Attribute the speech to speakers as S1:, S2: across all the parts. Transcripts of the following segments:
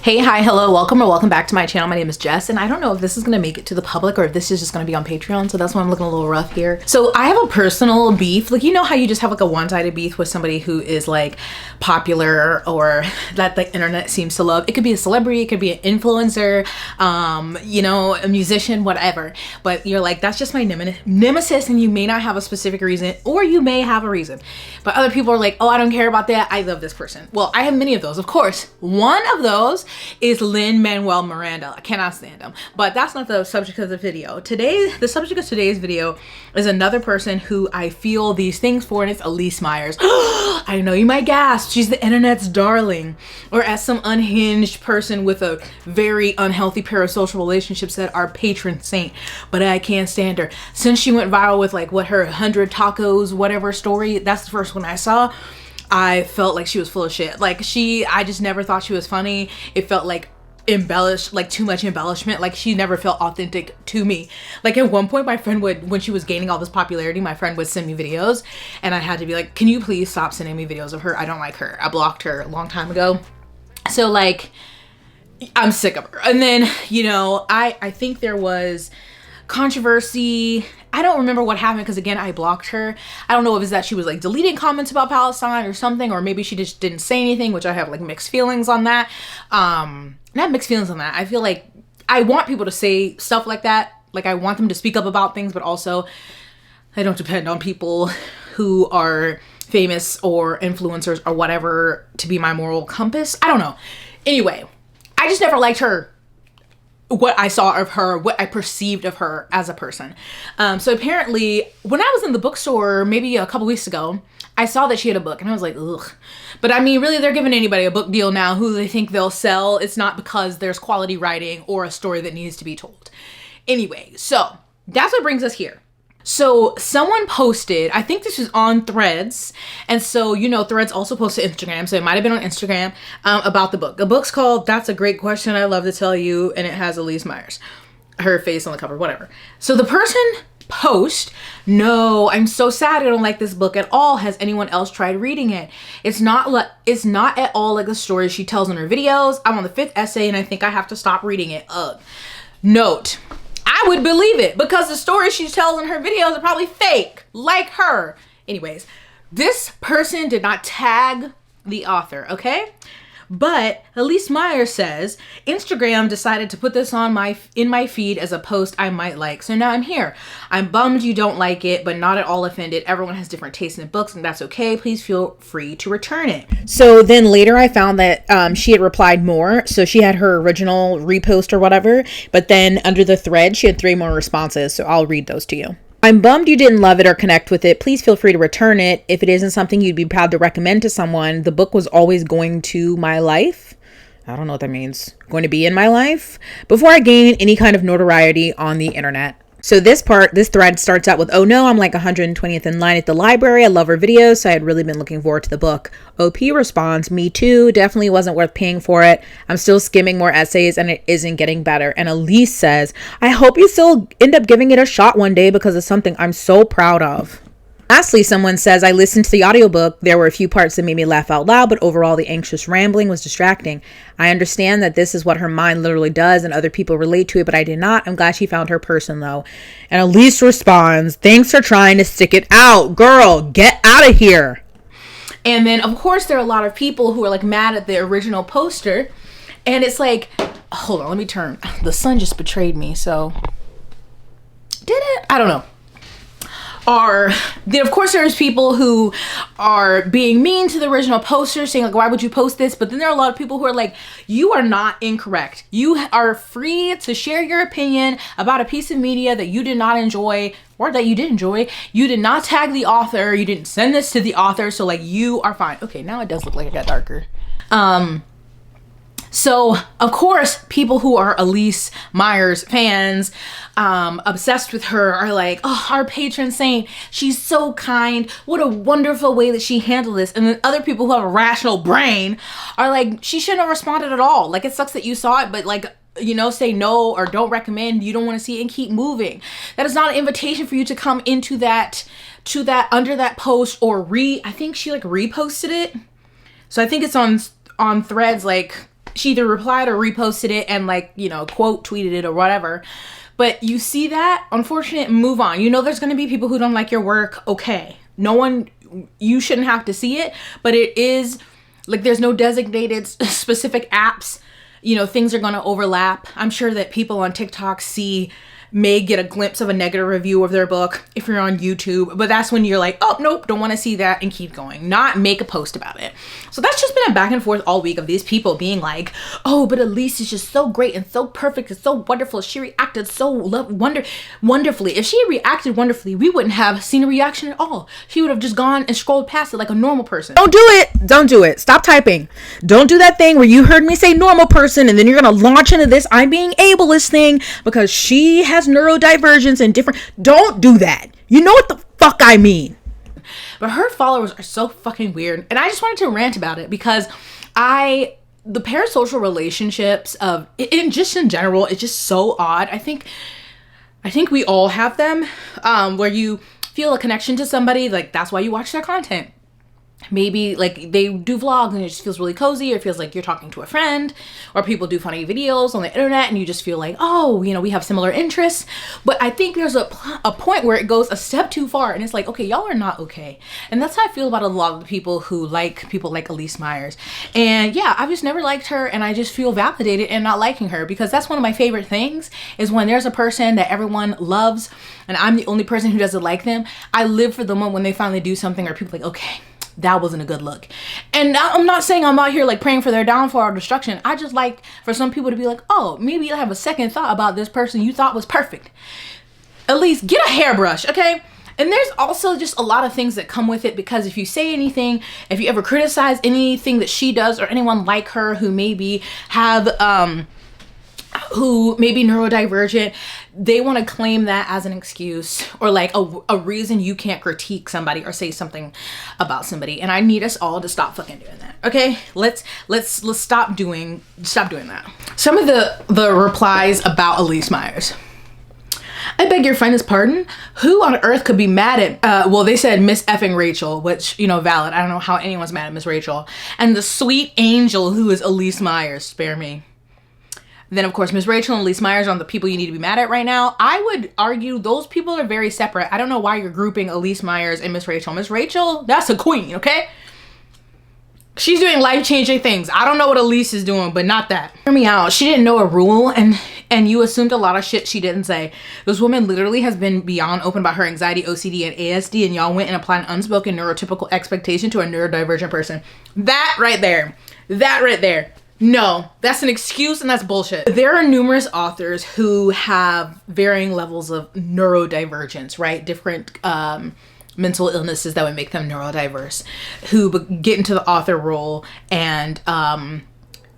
S1: Hey, hi, hello, welcome or welcome back to my channel. My name is Jess, and I don't know if this is gonna make it to the public or if this is just gonna be on Patreon, so that's why I'm looking a little rough here. So I have a personal beef. Like, you know how you just have like a one-sided beef with somebody who is like popular or that the internet seems to love. It could be a celebrity, it could be an influencer, you know, a musician, whatever. But you're like, that's just my nemesis, and you may not have a specific reason, or you may have a reason. But other people are like, oh, I don't care about that. I love this person. Well, I have many of those, of course. One of those is Lin-Manuel Miranda. I cannot stand him, but that's not the subject of the video. Today, the subject of today's video is another person who I feel these things for, and it's Elise Meyers. I know you might gasp, she's the internet's darling, or as some unhinged person with a very unhealthy parasocial relationship said, our patron saint, but I can't stand her. Since she went viral with like what her 100 tacos, whatever story, that's the first one I saw. I felt like she was full of shit. Like I just never thought she was funny. It felt like embellished, like too much embellishment. Like she never felt authentic to me. Like at one point my friend would, when she was gaining all this popularity, my friend would send me videos and I had to be like, can you please stop sending me videos of her? I don't like her. I blocked her a long time ago. So like, I'm sick of her. And then, you know, I think there was controversy. I don't remember what happened because again, I blocked her. I don't know if it's that she was like deleting comments about Palestine or something, or maybe she just didn't say anything, which I have like mixed feelings on that. Not mixed feelings on that. I feel like I want people to say stuff like that. Like I want them to speak up about things, but also I don't depend on people who are famous or influencers or whatever to be my moral compass. I don't know. Anyway, I just never liked her. What I saw of her, what I perceived of her as a person. So apparently when I was in the bookstore maybe a couple weeks ago, I saw that she had a book and I was like, ugh. But I mean, really, they're giving anybody a book deal now who they think they'll sell. It's not because there's quality writing or a story that needs to be told. Anyway, so that's what brings us here. So someone posted, I think this was on Threads, and so, you know, Threads also posts to Instagram, so it might have been on Instagram, about the book. The book's called That's a Great Question I Love to Tell You, and it has Elise Meyers, her face on the cover, whatever. So the person post, no, I'm so sad I don't like this book at all. Has anyone else tried reading it? It's not at all like the stories she tells in her videos. I'm on the 5th essay and I think I have to stop reading it. Note, I would believe it because the stories she tells in her videos are probably fake, like her. Anyways, this person did not tag the author, okay? But Elise Meyers says, Instagram decided to put this on in my feed as a post I might like. So now I'm here. I'm bummed you don't like it, but not at all offended. Everyone has different tastes in books and that's okay. Please feel free to return it. So then later I found that she had replied more. So she had her original repost or whatever, but then under the thread, she had 3 more responses. So I'll read those to you. I'm bummed you didn't love it or connect with it. Please feel free to return it. If it isn't something you'd be proud to recommend to someone, the book was always going to my life. I don't know what that means. Going to be in my life before I gain any kind of notoriety on the internet. So this thread starts out with, oh no, I'm like 120th in line at the library. I love her videos, so I had really been looking forward to the book. OP responds, me too, definitely wasn't worth paying for it. I'm still skimming more essays and it isn't getting better. And Elise says, I hope you still end up giving it a shot one day because it's something I'm so proud of. Lastly, someone says, I listened to the audiobook. There were a few parts that made me laugh out loud, but overall the anxious rambling was distracting. I understand that this is what her mind literally does and other people relate to it, but I did not. I'm glad she found her person though. And Elise responds, thanks for trying to stick it out. Girl, get out of here. And then of course there are a lot of people who are like mad at the original poster. And it's like, hold on, let me turn. The sun just betrayed me. So did it? I don't know. Then of course there's people who are being mean to the original poster, saying like, why would you post this? But then there are a lot of people who are like, you are not incorrect. You are free to share your opinion about a piece of media that you did not enjoy or that you did enjoy. You did not tag the author. You didn't send this to the author. So like, you are fine. Okay, now it does look like it got darker. So of course people who are Elise Meyers fans, obsessed with her, are like, oh, our patron saint, she's so kind, what a wonderful way that she handled this. And then other people who have a rational brain are like, she shouldn't have responded at all. Like, it sucks that you saw it, but like, you know, say no or don't recommend, you don't want to see it, and keep moving. That is not an invitation for you to come into that, under that post, or I think she like reposted it. So I think it's on Threads, like She either replied or reposted it and like, you know, quote tweeted it or whatever. But you see that, unfortunate, move on. You know there's going to be people who don't like your work. Okay. No one, you shouldn't have to see it, but it is like there's no designated specific apps. You know, things are going to overlap. I'm sure that people on TikTok may get a glimpse of a negative review of their book if you're on YouTube, but that's when you're like, oh, nope, don't want to see that, and keep going, not make a post about it. So that's just been a back and forth all week of these people being like, oh, but Elise is just so great and so perfect and so wonderful. She reacted so wonderfully. If she had reacted wonderfully, we wouldn't have seen a reaction at all. She would have just gone and scrolled past it like a normal person. Don't do it. Don't do it. Stop typing. Don't do that thing where you heard me say normal person and then you're going to launch into this I'm being ableist thing because she has neurodivergence and different. Don't do that. You know what the fuck I mean. But her followers are so fucking weird, and I just wanted to rant about it because the parasocial relationships in general, it's just so odd. I think we all have them, where you feel a connection to somebody, like that's why you watch their content. Maybe like they do vlogs and it just feels really cozy, or it feels like you're talking to a friend, or people do funny videos on the internet and you just feel like, oh, you know, we have similar interests. But I think there's a point where it goes a step too far and it's like, okay, y'all are not okay. And that's how I feel about a lot of the people who like people like Elyse Meyers. And yeah, I've just never liked her, and I just feel validated in not liking her, because that's one of my favorite things is when there's a person that everyone loves and I'm the only person who doesn't like them. I live for the moment when they finally do something or people are like, okay, that wasn't a good look. And I'm not saying I'm out here like praying for their downfall or destruction. I just like for some people to be like, oh, maybe you have a second thought about this person you thought was perfect. At least get a hairbrush, okay? And there's also just a lot of things that come with it, because if you say anything, if you ever criticize anything that she does or anyone like her who maybe who may be neurodivergent, they want to claim that as an excuse or like a reason you can't critique somebody or say something about somebody. And I need us all to stop fucking doing that. Okay, let's stop doing that. Some of the replies about Elyse Meyers. I beg your finest pardon? Who on earth could be mad at, well, they said Miss effing Rachel, which, you know, valid. I don't know how anyone's mad at Miss Rachel. And the sweet angel who is Elyse Meyers, spare me. Then, of course, Miss Rachel and Elyse Meyers are the people you need to be mad at right now. I would argue those people are very separate. I don't know why you're grouping Elyse Meyers and Miss Rachel. Miss Rachel, that's a queen, okay? She's doing life-changing things. I don't know what Elise is doing, but not that. Hear me out. She didn't know a rule, and you assumed a lot of shit she didn't say. This woman literally has been beyond open about her anxiety, OCD, and ASD, and y'all went and applied an unspoken neurotypical expectation to a neurodivergent person. That right there. No, that's an excuse and that's bullshit. There are numerous authors who have varying levels of neurodivergence, right? Different mental illnesses that would make them neurodiverse, who get into the author role and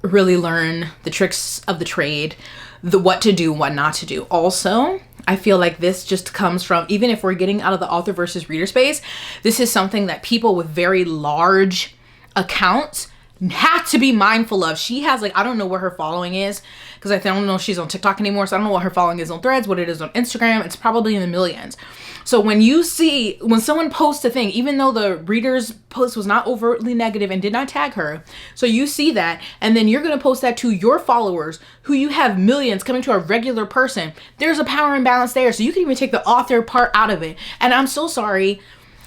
S1: really learn the tricks of the trade, what to do, what not to do. Also, I feel like this just comes from, even if we're getting out of the author versus reader space, this is something that people with very large accounts have to be mindful of. She has like, I don't know where her following is, because I don't know if she's on TikTok anymore, so I don't know what her following is on Threads, what it is on Instagram. It's probably in the millions. So when someone posts a thing, even though the reader's post was not overtly negative and did not tag her, so you see that, and then you're going to post that to your followers who you have millions coming to a regular person, there's a power imbalance there. So you can even take the author part out of it. And I'm so sorry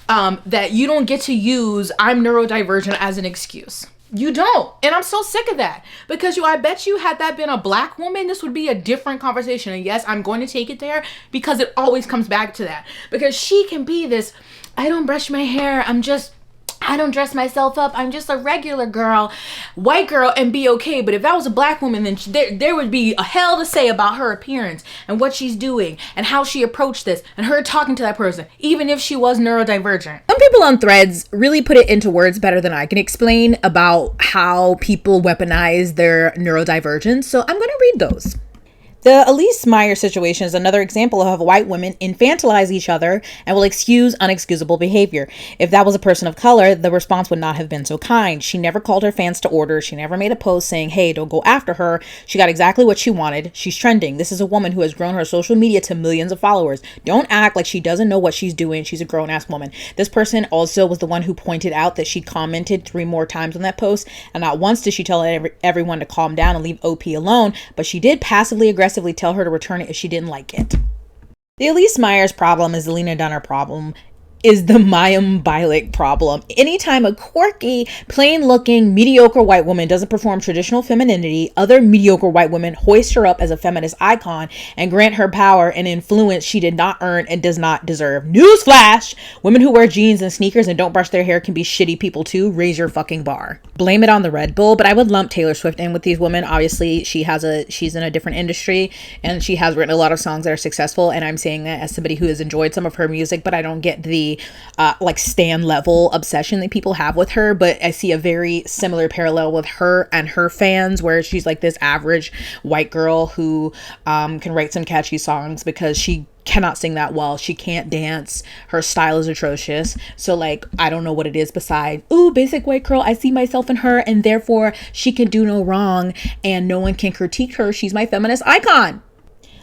S1: that you don't get to use I'm neurodivergent as an excuse. You don't. And I'm so sick of that, because I bet you had that been a black woman, this would be a different conversation. And yes, I'm going to take it there because it always comes back to that, because she can be this, I don't brush my hair, I don't dress myself up, I'm just a regular girl, white girl, and be okay. But if that was a black woman, then there would be a hell to say about her appearance and what she's doing and how she approached this and her talking to that person, even if she was neurodivergent. Some people on Threads really put it into words better than I can explain about how people weaponize their neurodivergence. So I'm going to read those. The Elise Meyers situation is another example of how white women infantilize each other and will excuse unexcusable behavior. If that was a person of color, the response would not have been so kind. She never called her fans to order. She never made a post saying, hey, don't go after her. She got exactly what she wanted. She's trending. This is a woman who has grown her social media to millions of followers. Don't act like she doesn't know what she's doing. She's a grown-ass woman. This person also was the one who pointed out that she commented 3 more times on that post, and not once did she tell everyone to calm down and leave OP alone, but she did passively aggressively tell her to return it if she didn't like it. The Elise Meyers problem is the Lena Dunham problem, is the Mayim Bialik problem. Anytime a quirky, plain-looking, mediocre white woman doesn't perform traditional femininity, other mediocre white women hoist her up as a feminist icon and grant her power and influence she did not earn and does not deserve. Newsflash! Women who wear jeans and sneakers and don't brush their hair can be shitty people too. Raise your fucking bar. Blame it on the Red Bull, but I would lump Taylor Swift in with these women. Obviously, she's in a different industry and she has written a lot of songs that are successful, and I'm saying that as somebody who has enjoyed some of her music, but I don't get the like stan level obsession that people have with her. But I see a very similar parallel with her and her fans, where she's like this average white girl who can write some catchy songs because she cannot sing that well. She can't dance. Her style is atrocious. So like, I don't know what it is besides, ooh, basic white girl, I see myself in her and therefore she can do no wrong and no one can critique her. She's my feminist icon.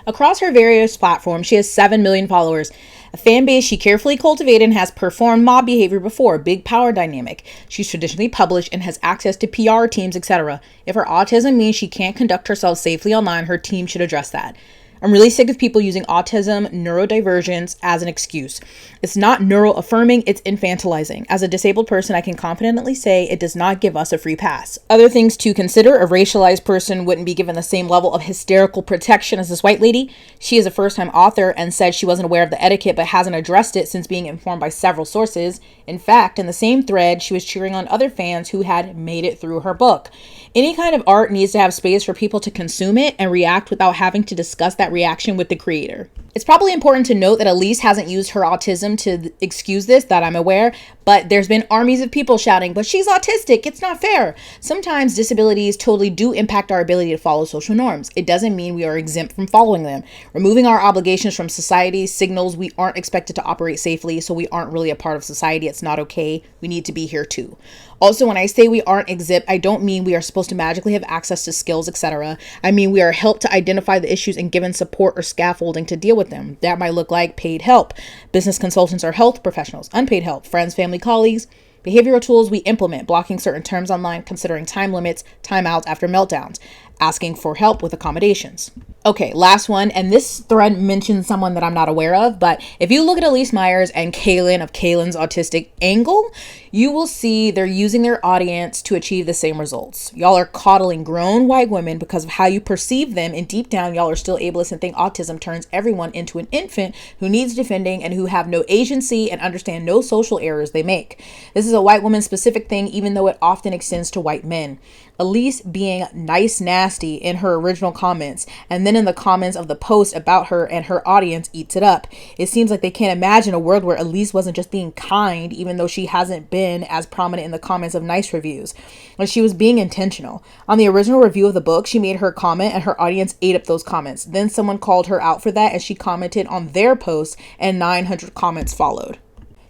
S1: Across her various platforms, she has 7 million followers, a fan base she carefully cultivated and has performed mob behavior before, big power dynamic. She's traditionally published and has access to PR teams, etc. If her autism means she can't conduct herself safely online, her team should address that. I'm really sick of people using autism, neurodivergence as an excuse. It's not neuroaffirming, it's infantilizing. As a disabled person, I can confidently say it does not give us a free pass. Other things to consider: a racialized person wouldn't be given the same level of hysterical protection as this white lady. She is a first-time author and said she wasn't aware of the etiquette but hasn't addressed it since being informed by several sources. In fact, in the same thread, she was cheering on other fans who had made it through her book. Any kind of art needs to have space for people to consume it and react without having to discuss that reaction with the creator. It's probably important to note that Elise hasn't used her autism to excuse this, that I'm aware, but there's been armies of people shouting, but she's autistic, it's not fair. Sometimes disabilities totally do impact our ability to follow social norms. It doesn't mean we are exempt from following them. Removing our obligations from society signals we aren't expected to operate safely, so we aren't really a part of society. It's not okay. We need to be here too. Also, when I say we aren't exempt, I don't mean we are supposed to magically have access to skills, etc. I mean we are helped to identify the issues and given support or scaffolding to deal with them. That might look like paid help. Business consultants or health professionals, unpaid help, friends, family, colleagues, behavioral tools we implement, blocking certain terms online, considering time limits, timeouts after meltdowns, asking for help with accommodations. Okay, last one, and this thread mentions someone that I'm not aware of, but if you look at Elise Meyers and Kaylin of Kaylin's autistic angle, you will see they're using their audience to achieve the same results. Y'all are coddling grown white women because of how you perceive them, and deep down y'all are still ableist and think autism turns everyone into an infant who needs defending and who have no agency and understand no social errors they make. This is a white woman specific thing, even though it often extends to white men. Elise being nice nasty in her original comments, and then in the comments of the post about her, and her audience eats it up. It seems like they can't imagine a world where Elise wasn't just being kind, even though she hasn't been as prominent in the comments of nice reviews. And she was being intentional. On the original review of the book, she made her comment and her audience ate up those comments. Then someone called her out for that and she commented on their post and 900 comments followed.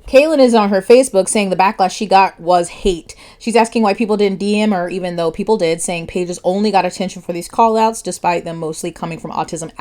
S1: Kaylin is on her Facebook saying the backlash she got was hate. She's asking why people didn't DM her, even though people did, saying pages only got attention for these call-outs, despite them mostly coming from autism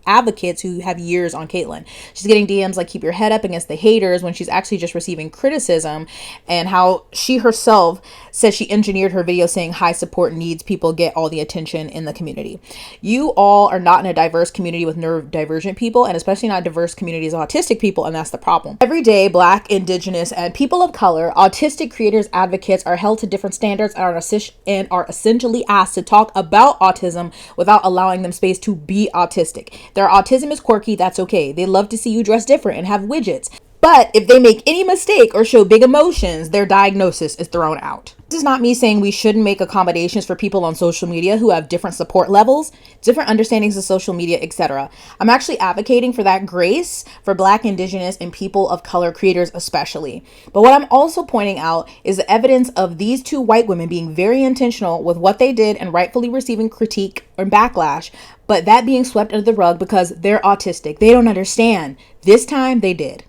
S1: advocates who have years on Caitlin. She's getting DMs like, keep your head up against the haters, when she's actually just receiving criticism, and how she herself says she engineered her video saying high support needs people get all the attention in the community. You all are not in a diverse community with neurodivergent people, and especially not diverse communities of autistic people, and that's the problem. Every day, Black, Indigenous, and people of color, autistic creators advocates are held to different standards and are essentially asked to talk about autism without allowing them space to be autistic. Their autism is quirky, that's okay. They love to see you dress different and have widgets. But if they make any mistake or show big emotions, their diagnosis is thrown out. This is not me saying we shouldn't make accommodations for people on social media who have different support levels, different understandings of social media, etc. I'm actually advocating for that grace for Black, Indigenous, and people of color creators especially. But what I'm also pointing out is the evidence of these two white women being very intentional with what they did and rightfully receiving critique or backlash, but that being swept under the rug because they're autistic. They don't understand. This time they did.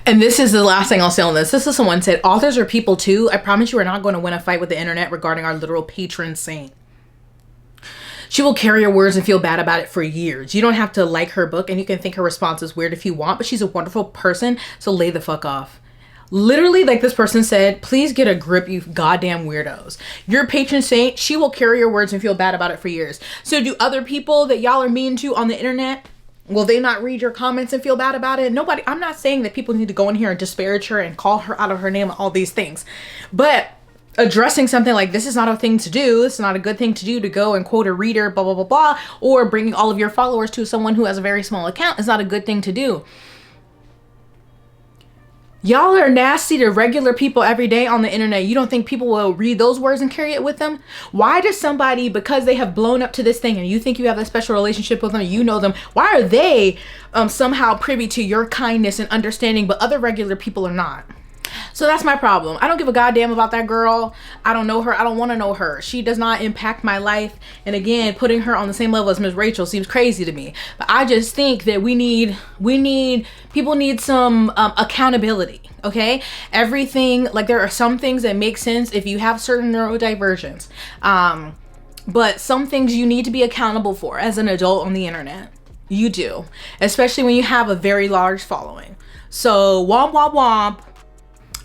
S1: And this is the last thing I'll say on this. This is someone said, authors are people too. I promise you are not going to win a fight with the internet regarding our literal patron saint. She will carry her words and feel bad about it for years. You don't have to like her book and you can think her response is weird if you want, but she's a wonderful person. So lay the fuck off. Literally, like this person said, please get a grip, you goddamn weirdos. Your patron saint, she will carry your words and feel bad about it for years. So do other people that y'all are mean to on the internet, will they not read your comments and feel bad about it? Nobody. I'm not saying that people need to go in here and disparage her and call her out of her name and all these things. But addressing something like this is not a thing to do. This is not a good thing to do, to go and quote a reader, blah, blah, blah, blah. Or bringing all of your followers to someone who has a very small account is not a good thing to do. Y'all are nasty to regular people every day on the internet. You don't think people will read those words and carry it with them? Why does somebody, because they have blown up to this thing and you think you have a special relationship with them, you know them, why are they somehow privy to your kindness and understanding, but other regular people are not? So that's my problem. I don't give a goddamn about that girl. I don't know her. I don't want to know her. She does not impact my life. And again, putting her on the same level as Ms. Rachel seems crazy to me. But I just think that people need some accountability. Okay, everything, like there are some things that make sense if you have certain neurodivergence, but some things you need to be accountable for as an adult on the internet. You do, especially when you have a very large following. So womp womp womp.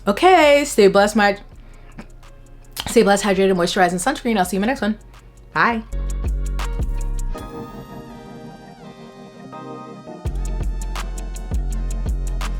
S1: Okay, stay blessed, hydrated, moisturized, and sunscreen. I'll see you in my next one. Bye.